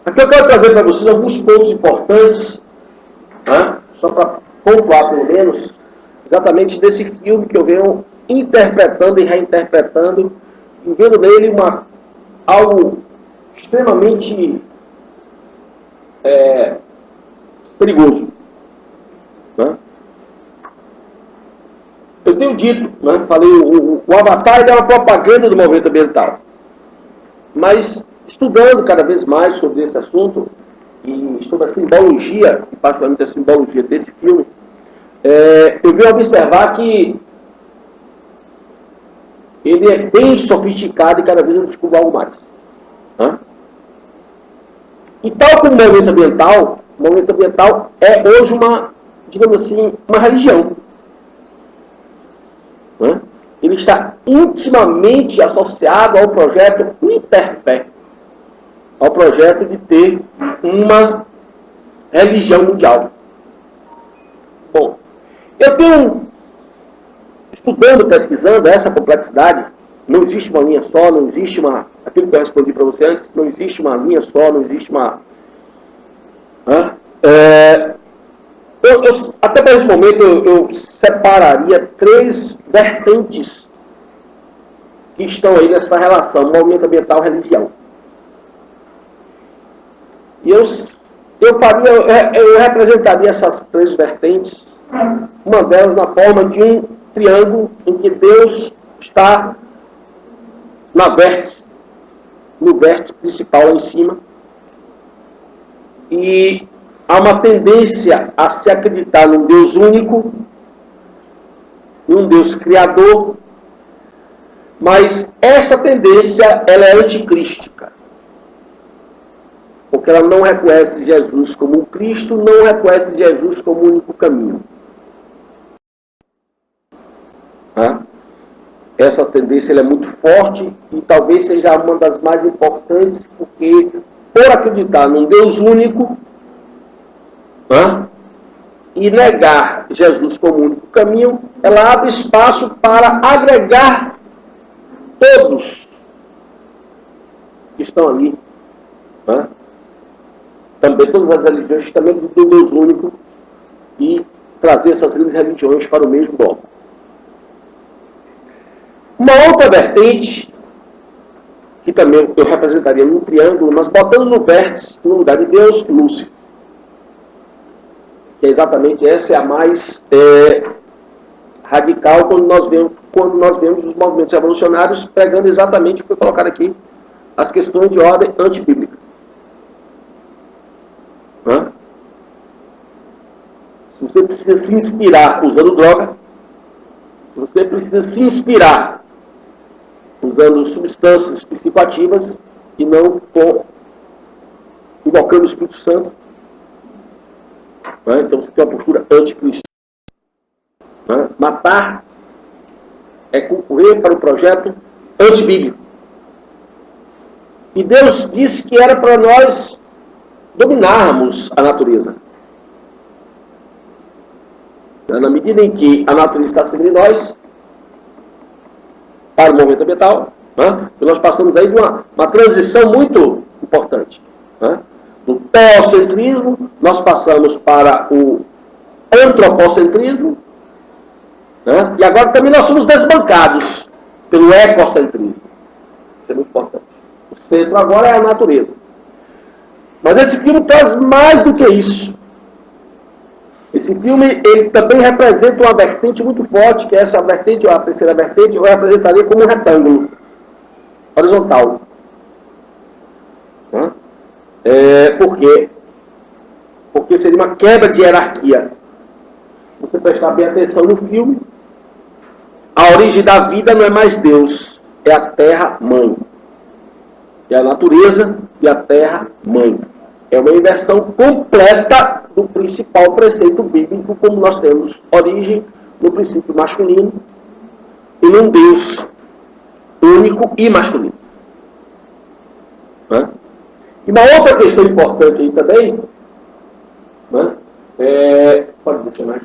Aqui eu quero trazer para vocês alguns pontos importantes, né? Só para pontuar pelo menos, exatamente desse filme que eu venho interpretando e reinterpretando, e vendo nele algo extremamente perigoso. Né? Eu tenho dito, né? Falei, o Avatar é uma propaganda do movimento ambiental. Mas, estudando cada vez mais sobre esse assunto, e sobre a simbologia, e particularmente a simbologia desse filme, eu vim observar que ele é bem sofisticado e cada vez eu descubro algo mais. Né? E tal como o movimento ambiental é hoje digamos assim, uma religião. Né? Ele está intimamente associado ao projeto Interfé, ao projeto de ter uma religião mundial. Bom, eu tenho, estudando, pesquisando essa complexidade, não existe uma linha só, não existe aquilo que eu respondi para você antes, não existe uma linha só, não existe até para esse momento eu separaria 3 vertentes que estão aí nessa relação, movimento ambiental e religião. E eu representaria essas 3 vertentes, uma delas na forma de um triângulo em que Deus está no vértice principal lá em cima, e há uma tendência a se acreditar num Deus único, num Deus criador, mas esta tendência ela é anticrística, porque ela não reconhece Jesus como um Cristo, não reconhece Jesus como o único caminho. Essa tendência ela é muito forte e talvez seja uma das mais importantes, porque por acreditar num Deus único e negar Jesus como o único caminho, ela abre espaço para agregar todos que estão ali. Também todas as religiões também do Deus único, e trazer essas grandes religiões para o mesmo bloco. Uma outra vertente, que também eu representaria num triângulo, mas botando no vértice, no lugar de Deus, Lúcifer. Que é exatamente essa é a mais radical quando nós vemos os movimentos revolucionários pregando exatamente o que foi colocado aqui, as questões de ordem antibíblica. Se você precisa se inspirar usando droga, se você precisa se inspirar usando substâncias psicoativas e não invocando o Espírito Santo, então você tem uma postura anticristã. Matar é concorrer para o projeto antibíblico. E Deus disse que era para nós dominarmos a natureza. Na medida em que a natureza está acima de nós, para o movimento ambiental, nós passamos aí de uma transição muito importante. Do teocentrismo, nós passamos para o antropocentrismo, e agora também nós somos desbancados pelo ecocentrismo. Isso é muito importante. O centro agora é a natureza. Mas esse filme traz mais do que isso. Esse filme ele também representa uma vertente muito forte, que é essa vertente, a terceira vertente, eu representaria como um retângulo horizontal. Por quê? Porque seria uma quebra de hierarquia. Se você prestar bem atenção no filme, a origem da vida não é mais Deus, é a terra-mãe. É a natureza e a terra-mãe. É uma inversão completa do principal preceito bíblico, como nós temos origem no princípio masculino e num Deus único e masculino. E uma outra questão importante aí também, pode deixar mais.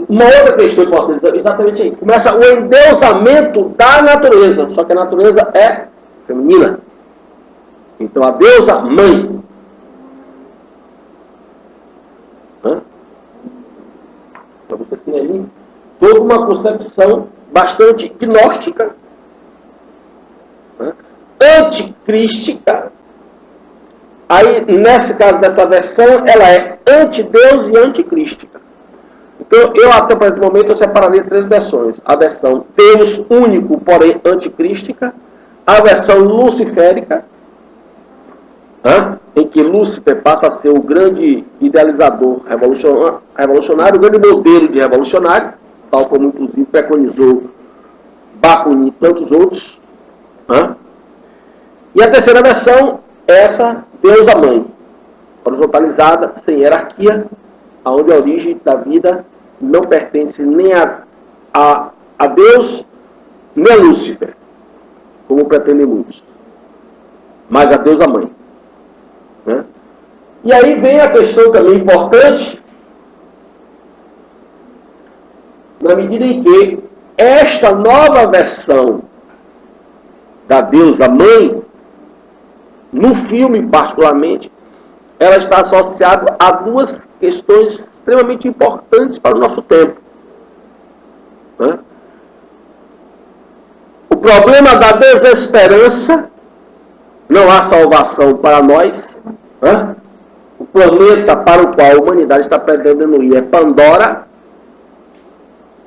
Uma outra questão importante, exatamente aí, começa o endeusamento da natureza, só que a natureza é feminina. Então, a deusa mãe. Então, você tem ali toda uma concepção bastante gnóstica, anticrística. Aí, nesse caso dessa versão, ela é antideus e anticrística. Então, eu até para esse momento eu separaria 3 versões. A versão Deus único, porém anticrística. A versão luciférica, em que Lúcifer passa a ser o grande idealizador revolucionário, o grande modelo de revolucionário, tal como inclusive preconizou Bakunin e tantos outros. E a terceira versão é essa deusa mãe, horizontalizada, sem hierarquia, onde a origem da vida não pertence nem a Deus, nem a Lúcifer, como pretendem muitos, mas a deusa mãe. E aí vem a questão também importante, na medida em que esta nova versão da deusa mãe, no filme particularmente, ela está associada a 2 questões extremamente importantes para o nosso tempo. O problema da desesperança, não há salvação para nós. O planeta para o qual a humanidade está pretendendo ir é Pandora.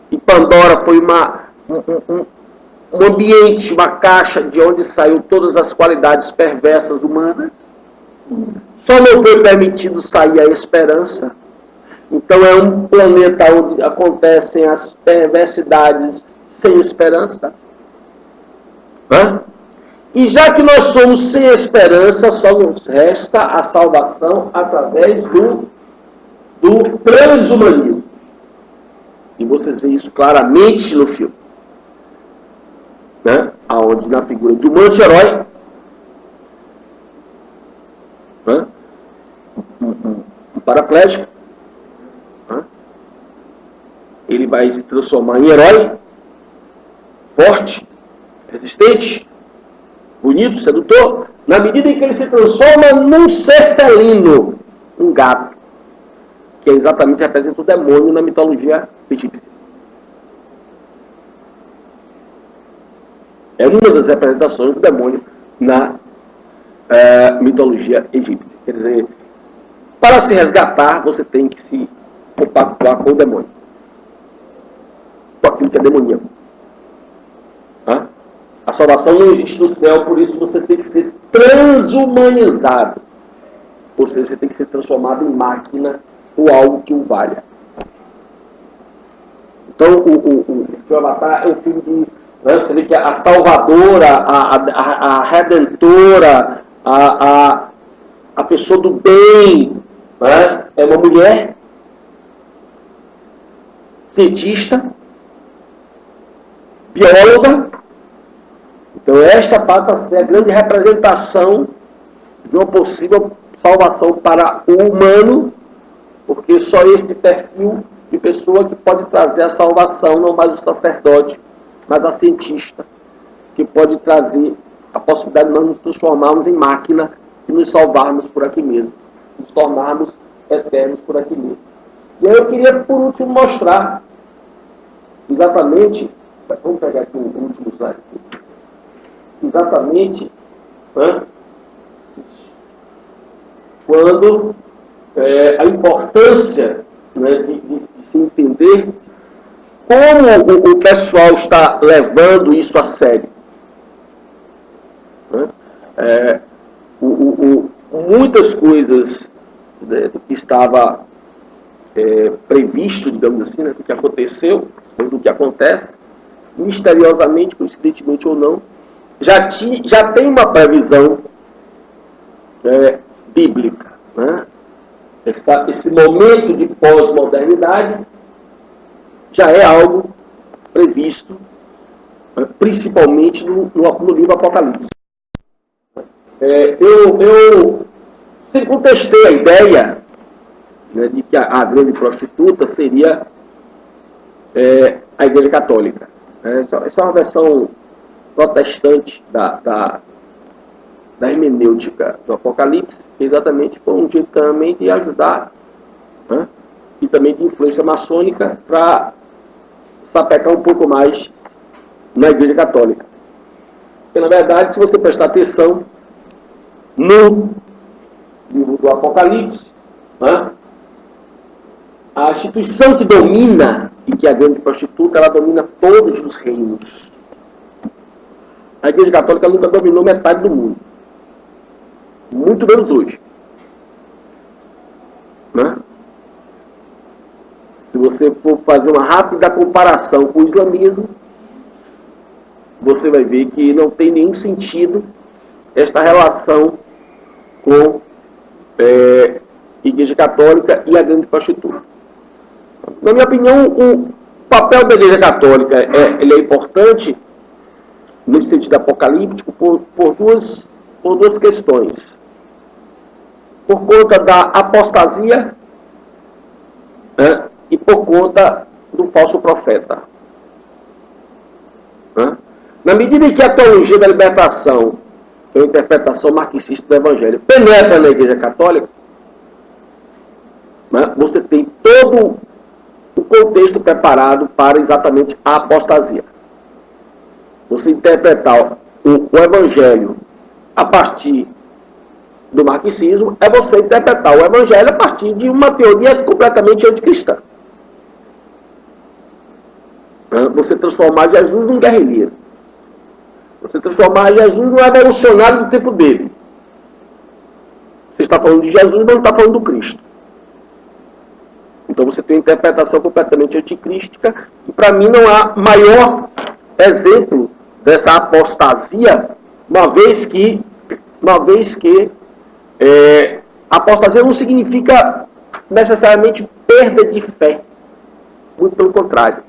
E Pandora foi um ambiente, uma caixa de onde saiu todas as qualidades perversas humanas. Só não foi permitido sair a esperança. Então é um planeta onde acontecem as perversidades sem esperança. E já que nós somos sem esperança, só nos resta a salvação através do transhumanismo. E vocês veem isso claramente no filme. Onde na figura de um anti-herói, um paraplégico, ele vai se transformar em herói, forte, resistente, bonito, sedutor, na medida em que ele se transforma num ser felino, um gato, que exatamente representa o demônio na mitologia egípcia. É uma das representações do demônio na mitologia egípcia. Quer dizer, para se resgatar, você tem que se compactuar com o demônio, com aquilo que é demoníaco. A salvação não existe no céu, por isso você tem que ser transhumanizado. Ou seja, você tem que ser transformado em máquina ou algo que o valha. Então, o Avatar é um filme de... Você vê que a salvadora, a redentora, a pessoa do bem, é uma mulher cientista, bióloga. Então esta passa a ser a grande representação de uma possível salvação para o humano, porque só este perfil de pessoa que pode trazer a salvação, não mais o sacerdote, mas a cientista, que pode trazer a possibilidade de nós nos transformarmos em máquina e nos salvarmos por aqui mesmo, nos tornarmos eternos por aqui mesmo. E aí eu queria, por último, mostrar exatamente, vamos pegar aqui o último slide, exatamente quando a importância de se entender como o pessoal está levando isso a sério. Muitas coisas do que estava previsto, digamos assim, do que aconteceu, ou do que acontece, misteriosamente, coincidentemente ou não, já tem uma previsão bíblica. Esse momento de pós-modernidade já é algo previsto, principalmente no livro Apocalipse. Eu sempre contestei a ideia de que a grande prostituta seria a Igreja Católica. Essa é uma versão protestante da hermenêutica do Apocalipse, exatamente foi um jeito também de ajudar, né, e também de influência maçônica para sapecar um pouco mais na Igreja Católica. Porque, na verdade, se você prestar atenção no livro do Apocalipse, né, a instituição que domina, e que é a grande prostituta, ela domina todos os reinos. A Igreja Católica nunca dominou metade do mundo. Muito menos hoje. Né? Se você for fazer uma rápida comparação com o islamismo, você vai ver que não tem nenhum sentido esta relação com Igreja Católica e a grande prostituta. Na minha opinião, o papel da Igreja Católica ele é importante nesse sentido apocalíptico por duas questões. Por conta da apostasia, né, e por conta do falso profeta. Né? Na medida em que a teologia da libertação, que é uma interpretação marxista do Evangelho, penetra na Igreja Católica, né, você tem todo o contexto preparado para exatamente a apostasia. Você interpretar o Evangelho a partir do marxismo é você interpretar o Evangelho a partir de uma teoria completamente anticristã. Você transformar Jesus num guerrilheiro. Você transformar Jesus num revolucionário do tempo dele. Você está falando de Jesus, mas não está falando do Cristo. Então você tem uma interpretação completamente anticrística, e para mim não há maior exemplo dessa apostasia, uma vez que apostasia não significa necessariamente perda de fé. Muito pelo contrário.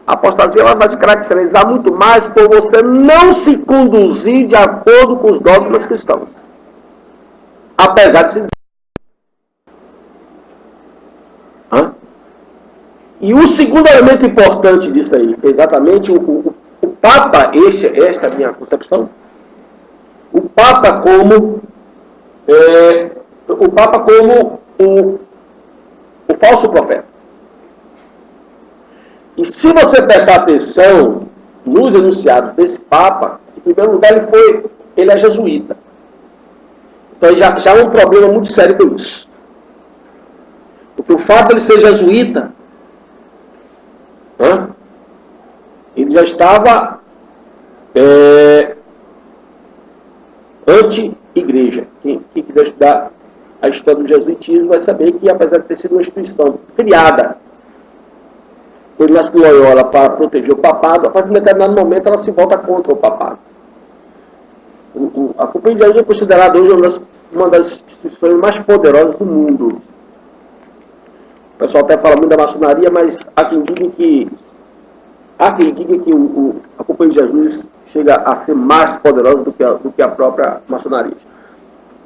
A apostasia ela vai se caracterizar muito mais por você não se conduzir de acordo com os dogmas cristãos. Apesar de se... E o segundo elemento importante disso aí, exatamente o Papa, esta é a minha concepção, o Papa como o falso profeta. E se você prestar atenção nos enunciados desse Papa, em primeiro lugar ele é jesuíta. Então já é um problema muito sério com isso. Porque o fato de ele ser jesuíta, ele já estava anti-igreja. Quem quiser estudar a história do jesuitismo vai saber que, apesar de ter sido uma instituição criada por Inácio de Loyola para proteger o papado, a partir de um determinado momento ela se volta contra o papado. A Companhia de Jesus é considerada hoje uma das instituições mais poderosas do mundo. O pessoal até fala muito da maçonaria, mas há quem diga que a Companhia de Jesus chega a ser mais poderosa do que a própria maçonaria.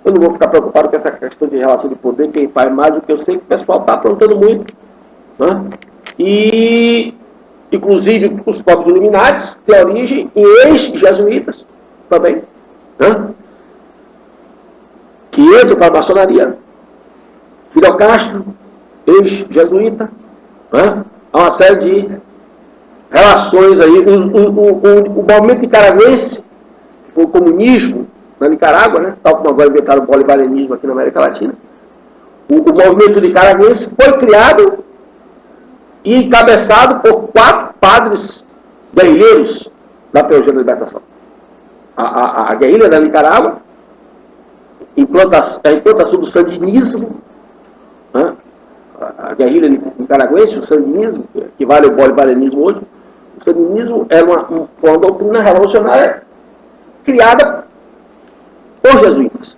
Eu não vou ficar preocupado com essa questão de relação de poder, quem faz mais do que eu sei que o pessoal está aprontando muito. Né? E, inclusive, os próprios Illuminatis têm origem em ex-jesuítas também, né? Que entram para a maçonaria. Fidel Castro, ex-jesuíta, né? Há uma série de relações aí. O movimento nicaragüense, que foi o comunismo na Nicarágua, né? Tal como agora inventaram o bolivarianismo aqui na América Latina. O movimento nicaragüense foi criado e encabeçado por 4 padres guerrilheiros da teologia da libertação. A guerrilha da Nicarágua, a implantação do sandinismo, né? A guerrilha nicaragüense, o sandinismo, que vale o bolivarianismo hoje, o sandinismo era uma doutrina revolucionária criada por jesuítas.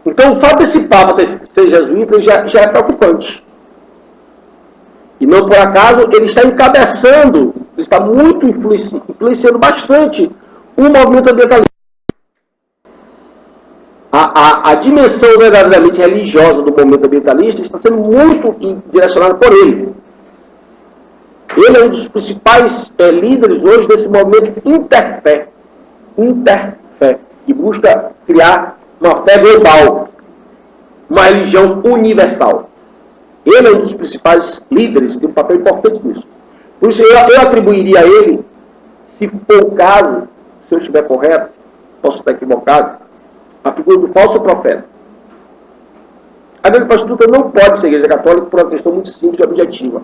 Então o fato desse Papa ser jesuíta já é preocupante. E não por acaso ele está encabeçando, ele está muito influenciando bastante o movimento ambientalista. A dimensão verdadeiramente religiosa do movimento ambientalista está sendo muito direcionada por ele. Ele é um dos principais líderes hoje desse movimento interfé. que busca criar uma fé global, uma religião universal. Ele é um dos principais líderes, tem um papel importante nisso. Por isso eu atribuiria a ele, se for o caso, se eu estiver correto, posso estar equivocado, a figura do falso profeta. A grande prostituta não pode ser igreja católica por uma questão muito simples e objetiva.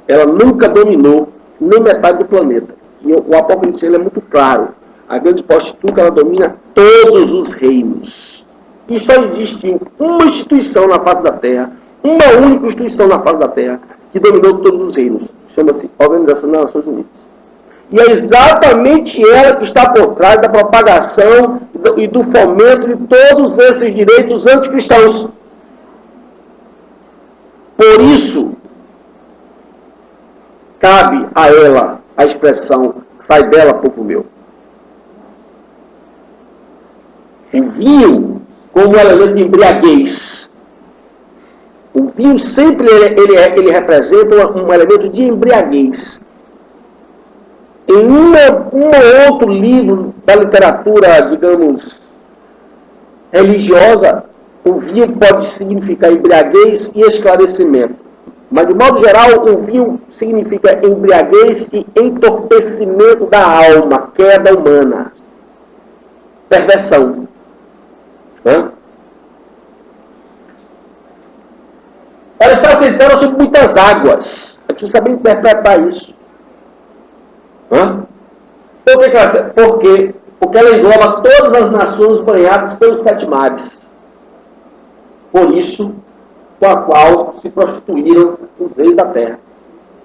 Ela nunca dominou nem metade do planeta. E o Apocalipse é muito claro. A grande prostituta, ela domina todos os reinos. E só existe uma instituição na face da Terra, uma única instituição na face da Terra, que dominou todos os reinos. Chama-se Organização das Nações Unidas. E é exatamente ela que está por trás da propagação e do fomento de todos esses direitos anticristãos. Por isso, cabe a ela a expressão, sai dela, povo meu. O vinho, como elemento de embriaguez. O vinho sempre ele representa um elemento de embriaguez. Em um ou outro livro da literatura, digamos, religiosa, o vinho pode significar embriaguez e esclarecimento. Mas, de modo geral, o vinho significa embriaguez e entorpecimento da alma, queda humana, perversão. Ela está sentada sobre muitas águas. É preciso saber interpretar isso. Por quê? Porque ela engloba todas as nações banhadas pelos 7 mares. Por isso, com a qual se prostituíram os reis da terra.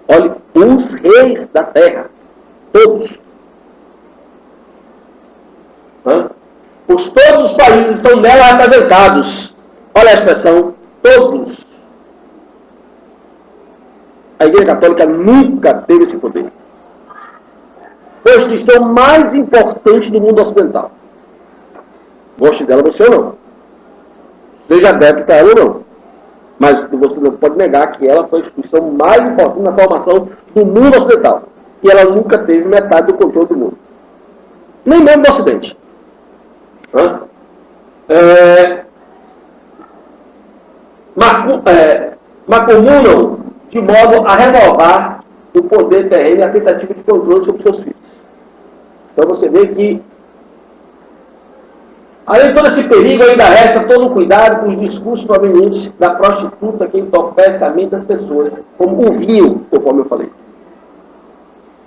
Olhe, os reis da terra. Todos. Todos os países estão nela representados. Olha a expressão, todos. A Igreja Católica nunca teve esse poder. Foi a instituição mais importante do mundo ocidental. Goste dela você ou não. Seja adepto a ela ou não. Mas você não pode negar que ela foi a instituição mais importante na formação do mundo ocidental. E ela nunca teve metade do controle do mundo. Nem mesmo do Ocidente. Macomunam de modo a renovar o poder terreno e a tentativa de controle sobre seus filhos. Então você vê que, além de todo esse perigo, ainda resta todo o cuidado com os discursos provenientes da prostituta que entorpece a mente das pessoas, como o vinho, conforme eu falei.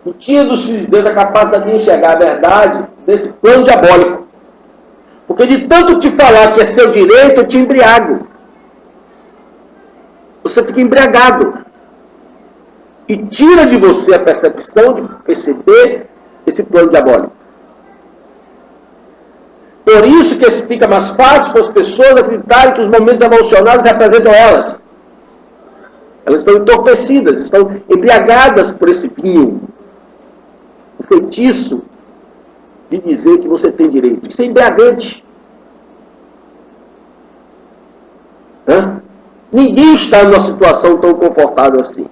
E tira dos filhos de Deus a capacidade de enxergar a verdade desse plano diabólico. Porque de tanto te falar que é seu direito, eu te embriago. Você fica embriagado. E tira de você a percepção de perceber esse plano diabólico. Por isso que fica mais fácil para as pessoas acreditarem que os momentos emocionais representam elas. Elas estão entorpecidas, estão embriagadas por esse vinho. O feitiço de dizer que você tem direito. Isso é embriagante. Ninguém está numa situação tão confortável assim.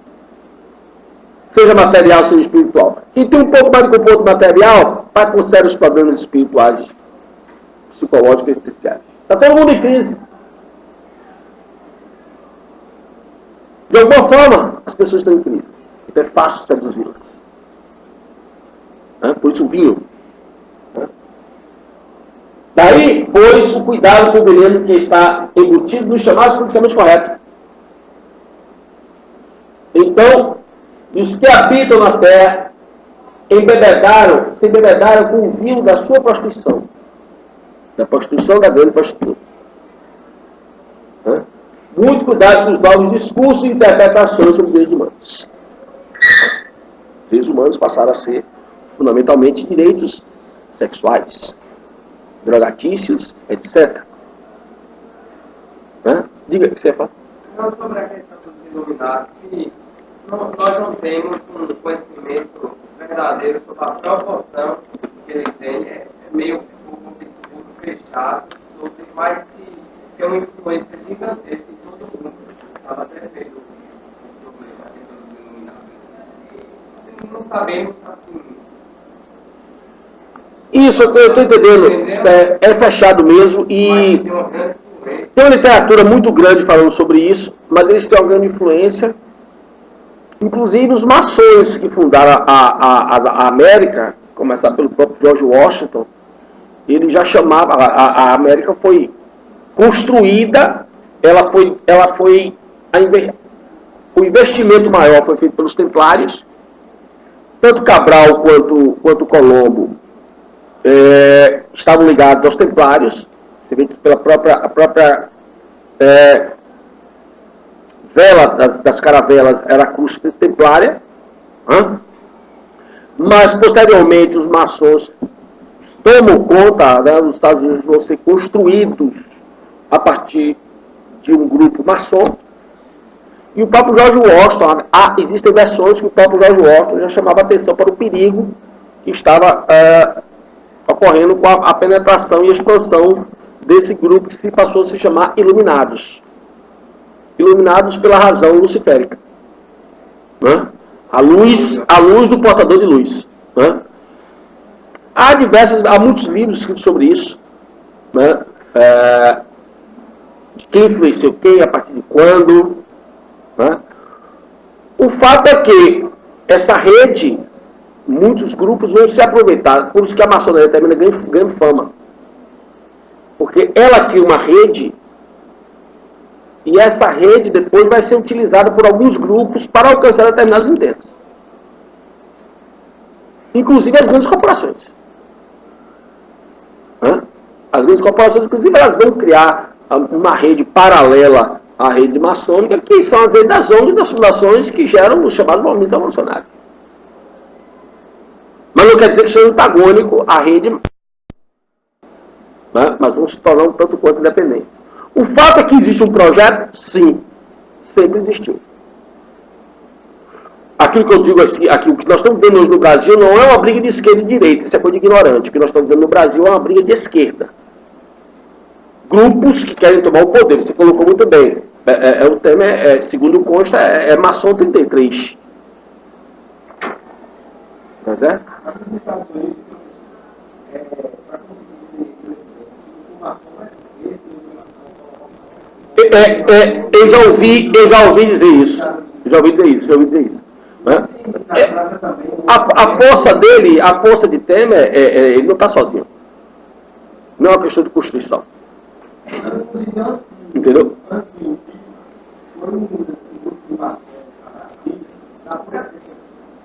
Seja material, seja espiritual. Quem tem um pouco mais de conforto material, está com sérios problemas espirituais, psicológicos e essenciais. Está todo mundo em crise. De alguma forma, as pessoas estão em crise. Então é fácil seduzi-las. Por isso o vinho. Daí, pois, o cuidado com o veneno que está embutido nos chamados politicamente corretos. Então, os que habitam na terra se embebedaram com o vinho da sua prostituição. Da prostituição da grande prostituta. Muito cuidado com os novos discursos e interpretações sobre os direitos humanos. Os direitos humanos passaram a ser, fundamentalmente, direitos sexuais, drogatícios, etc. Diga o que você fala. Não, sobre a questão dos iluminados, que nós não temos um conhecimento verdadeiro sobre a proporção que ele tem, é meio público fechado, mas que tem uma influência gigantesca em todo mundo. Estava até feito o problema dos iluminados. E não sabemos assim. Isso, eu estou entendendo. É fechado mesmo e tem uma literatura muito grande falando sobre isso, mas eles têm uma grande influência. Inclusive os maçons que fundaram a América, começar pelo próprio George Washington, ele já chamava, a América foi construída, o investimento maior foi feito pelos templários, tanto Cabral quanto Colombo estavam ligados aos templários, você vê que pela própria vela das caravelas era a cruz templária, mas posteriormente os maçons tomam conta, né, os Estados Unidos vão ser construídos a partir de um grupo maçom, e o próprio George Washington, existem versões que o próprio George Washington já chamava atenção para o perigo que estava ocorrendo com a penetração e expansão desse grupo que se passou a se chamar Iluminados. Iluminados pela razão luciférica. Né? A luz do portador de luz. Né? Há muitos livros escritos sobre isso. Né? De quem influenciou quem, a partir de quando. Né? O fato é que essa rede, muitos grupos vão se aproveitar, por isso que a maçonaria termina ganhando fama. Porque ela cria uma rede, e essa rede depois vai ser utilizada por alguns grupos para alcançar determinados intentos. Inclusive as grandes corporações. As grandes corporações, inclusive, elas vão criar uma rede paralela à rede maçônica, que são as redes das ONGs e das fundações que geram os chamados movimentos revolucionários. Mas não quer dizer que seja antagônico à rede, né? Mas vão se tornar um tanto quanto independentes. O fato é que existe um projeto? Sim, sempre existiu. Aquilo que eu digo assim, aquilo que nós estamos vendo hoje no Brasil não é uma briga de esquerda e direita, isso é coisa de ignorante. O que nós estamos vendo no Brasil é uma briga de esquerda. Grupos que querem tomar o poder, você colocou muito bem. O tema, segundo consta, é maçom 33. Tá certo? Eu já ouvi dizer isso. Né? A força dele, a força de Temer, ele não está sozinho. Não é uma questão de Constituição. Entendeu?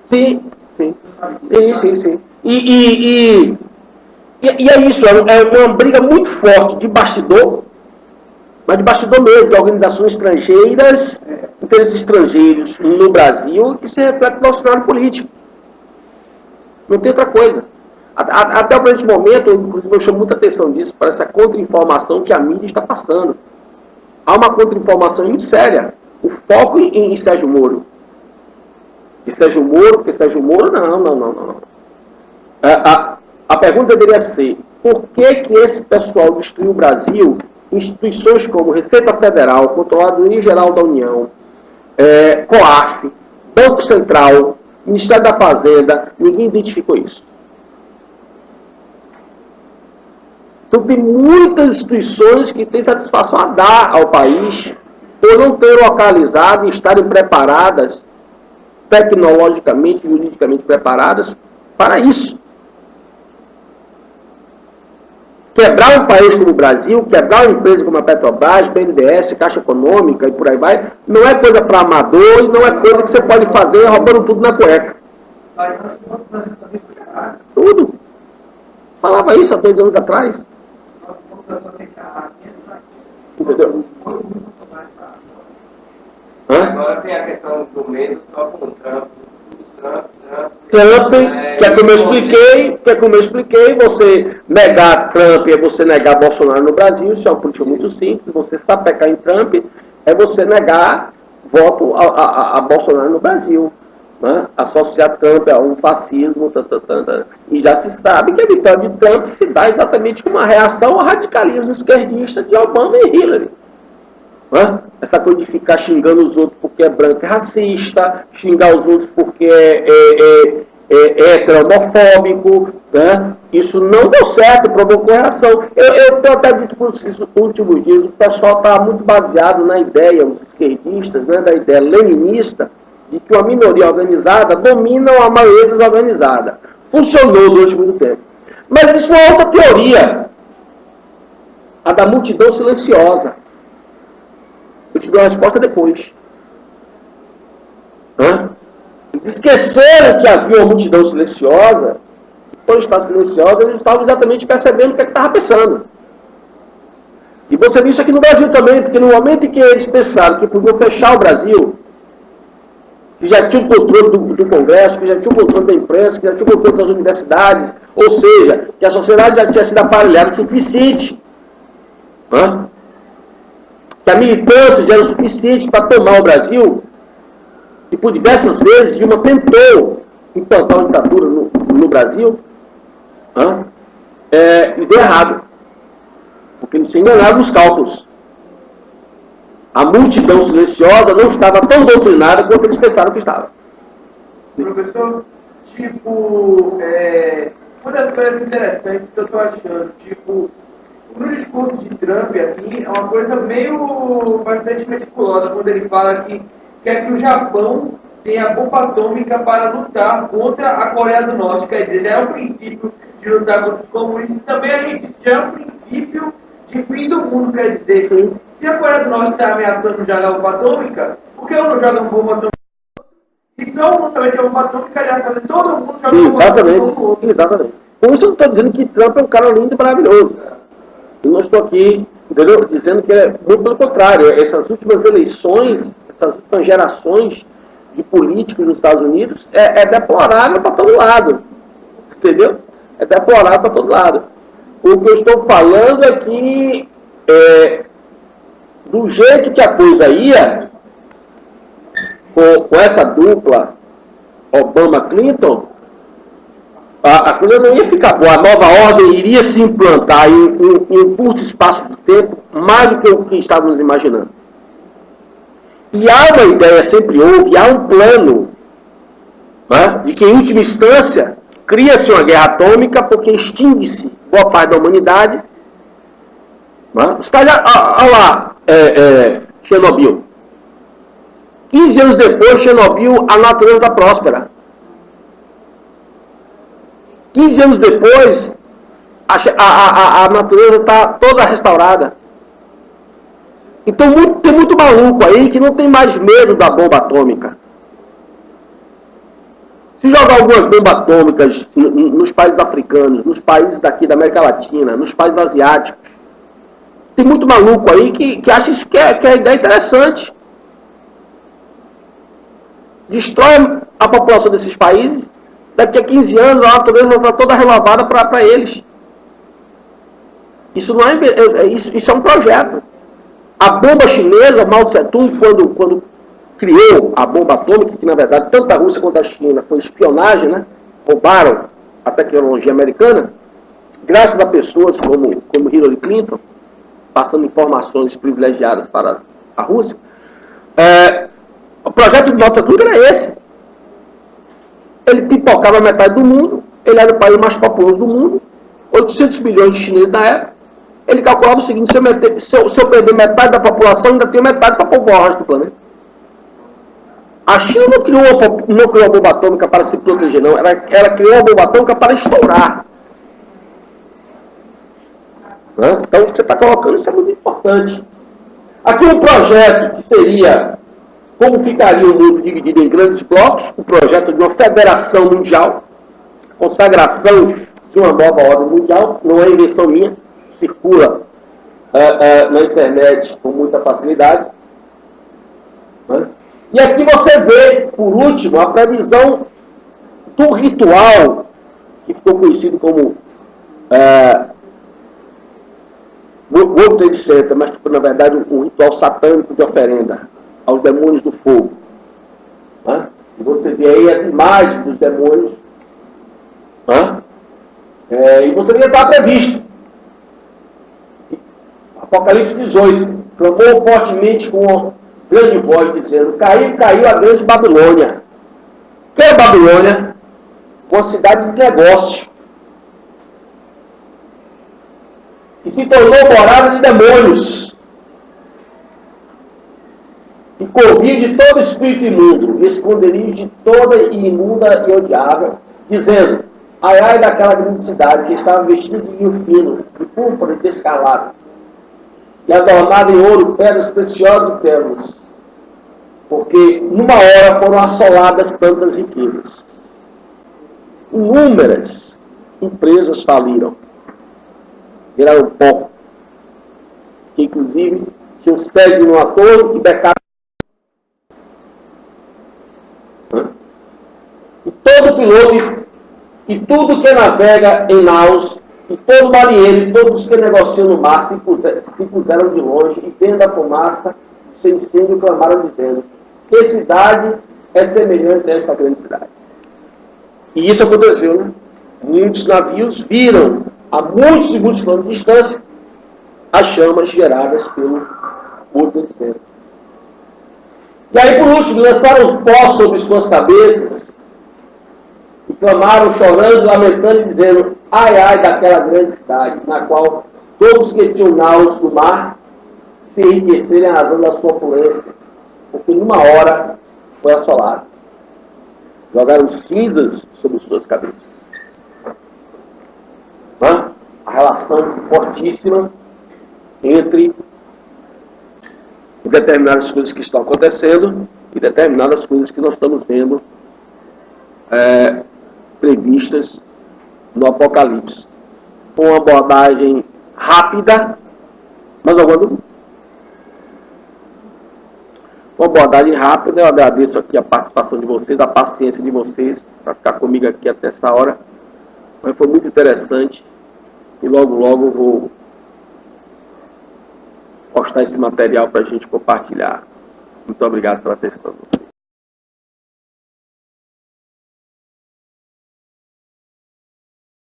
Sim. E é isso, é uma briga muito forte de bastidor, mas de bastidor mesmo, de organizações estrangeiras, interesses estrangeiros no Brasil, que se reflete no nosso cenário político. Não tem outra coisa. Até o presente momento, inclusive eu chamo muita atenção disso, para essa contra-informação que a mídia está passando. Há uma contra-informação muito séria. O foco em Sérgio Moro. Porque Sérgio Moro, não. A pergunta deveria ser, por que esse pessoal destruiu o Brasil? Instituições como Receita Federal, Controladoria Geral da União, COAF, Banco Central, Ministério da Fazenda, ninguém identificou isso. Então tem muitas instituições que têm satisfação a dar ao país por não ter localizado e estarem preparadas, tecnologicamente, juridicamente preparadas para isso. Quebrar um país como o Brasil, quebrar uma empresa como a Petrobras, BNDES, Caixa Econômica e por aí vai, não é coisa para amador e não é coisa que você pode fazer roubando tudo na cueca. Tudo. Falava isso há 2 anos atrás. Entendeu? Agora tem a questão do medo só com o Trump. Trump, que é como eu expliquei, você negar Trump é você negar Bolsonaro no Brasil, isso é uma política muito simples, você sapecar em Trump é você negar voto a Bolsonaro no Brasil, né? Associar Trump a um fascismo, e já se sabe que a vitória de Trump se dá exatamente como uma reação ao radicalismo esquerdista de Obama e Hillary. Essa coisa de ficar xingando os outros porque é branco e racista, xingar os outros porque é heteromofóbico, né? Isso não deu certo, provocou reação. Eu tenho até dito por esses últimos dias, o pessoal está muito baseado na ideia, os esquerdistas, né, da ideia leninista, de que uma minoria organizada domina a maioria desorganizada. Funcionou durante muito tempo. Mas isso é outra teoria, a da multidão silenciosa. Eu te dou a resposta depois. Eles esqueceram que havia uma multidão silenciosa. Quando está silenciosa, eles estavam exatamente percebendo o que estava pensando. E você viu isso aqui no Brasil também, porque no momento em que eles pensaram que podiam fechar o Brasil, que já tinha o controle do Congresso, que já tinha o controle da imprensa, que já tinha o controle das universidades, ou seja, que a sociedade já tinha sido aparelhada o suficiente, que a militância já era o suficiente para tomar o Brasil, e por diversas vezes Dilma tentou implantar uma ditadura no Brasil, e deu errado, porque eles se enganaram nos cálculos. A multidão silenciosa não estava tão doutrinada quanto eles pensaram que estava. Professor, uma das coisas interessantes que eu estou achando, no discurso de Trump, assim, é uma coisa meio bastante meticulosa, quando ele fala que quer que o Japão tenha bomba atômica para lutar contra a Coreia do Norte. Quer dizer, já é o princípio de lutar contra os comunistas, também a gente já é um princípio de fim do mundo, quer dizer, se a Coreia do Norte está ameaçando jogar bomba atômica, por que eu não jogo uma bomba atômica? E não somente a bomba atômica, aliás, fazer todo mundo joga bomba atômica. Exatamente. Com isso eu não estou dizendo que Trump é um cara lindo e maravilhoso. Eu não estou aqui, entendeu, dizendo que é muito pelo contrário. Essas últimas eleições, essas últimas gerações de políticos nos Estados Unidos é deplorável para todo lado. Entendeu? É deplorável para todo lado. O que eu estou falando é que, do jeito que a coisa ia, com essa dupla Obama-Clinton, a coisa não ia ficar boa. A nova ordem iria se implantar em um curto espaço de tempo, mais do que o que estávamos imaginando. E há uma ideia, sempre houve, há um plano, de que, em última instância, cria-se uma guerra atômica porque extingue-se boa parte da humanidade. Os caras, olha lá, Chernobyl. 15 anos depois, Chernobyl, a natureza está próspera. 15 anos depois, a natureza está toda restaurada. Então tem muito maluco aí que não tem mais medo da bomba atômica. Se jogar algumas bombas atômicas nos países africanos, nos países daqui da América Latina, nos países asiáticos, tem muito maluco aí que acha isso que é a ideia interessante. Destrói a população desses países, daqui a 15 anos a natureza vai estar toda renovada para eles. Isso não isso é um projeto. A bomba chinesa, Mao Tse-tung, quando criou a bomba atômica, que na verdade tanto a Rússia quanto a China foi espionagem, né? Roubaram a tecnologia americana, graças a pessoas como Hillary Clinton, passando informações privilegiadas para a Rússia. O projeto de Mao Tse-tung era esse. Ele pipocava metade do mundo, ele era o país mais populoso do mundo, 800 milhões de chineses na época. Ele calculava o seguinte: se eu perder metade da população, ainda tenho metade para povoar o resto do planeta. A China não criou a bomba atômica para se proteger, não. Ela criou a bomba atômica para estourar. Então, você está colocando, isso é muito importante. Aqui um projeto que seria como ficaria o mundo dividido em grandes blocos, o projeto de uma federação mundial, consagração de uma nova ordem mundial, não é invenção minha, circula na internet com muita facilidade. E aqui você vê, por último, a previsão do ritual que ficou conhecido como World Trade Center, mas que foi, na verdade, um ritual satânico de oferenda aos demônios do fogo. E você vê aí as imagens dos demônios. E você vê que estava previsto. Apocalipse 18, clamou fortemente com grande voz, dizendo: caiu a grande Babilônia. Que é Babilônia? Uma cidade de negócio. e se tornou morada de demônios, e covil de todo espírito imundo, e esconderijo de toda imunda e odiável, dizendo: ai, ai daquela grande cidade que estava vestida de linho fino, de púrpura e de escarlate, e adornada em ouro, pedras preciosas e pérolas, porque numa hora foram assoladas tantas riquezas. Inúmeras empresas faliram, viraram pó, que inclusive tinham sede numa torre e becado. E todo piloto, e tudo que navega em naus, e todo marinheiro, e todos que negociam no mar, se puseram de longe, e vendo a fumaça do seu incêndio, clamaram dizendo: que cidade é semelhante a esta grande cidade? E isso aconteceu, né? Muitos navios viram, a muitos e muitos quilômetros de distância, as chamas geradas pelo morto de incêndio. E aí, por último, lançaram pó sobre suas cabeças, e clamaram, chorando, lamentando e dizendo: ai, ai daquela grande cidade, na qual todos que tinham naus do mar se enriquecerem à razão da sua opulência, porque numa hora foi assolado. Jogaram cinzas sobre suas cabeças. A relação fortíssima entre determinadas coisas que estão acontecendo e determinadas coisas que nós estamos vendo previstas no Apocalipse. Com uma abordagem rápida, mas alguma dúvida? Uma abordagem rápida, eu agradeço aqui a participação de vocês, a paciência de vocês, para ficar comigo aqui até essa hora. Mas foi muito interessante e logo eu vou postar esse material para a gente compartilhar. Muito obrigado pela atenção.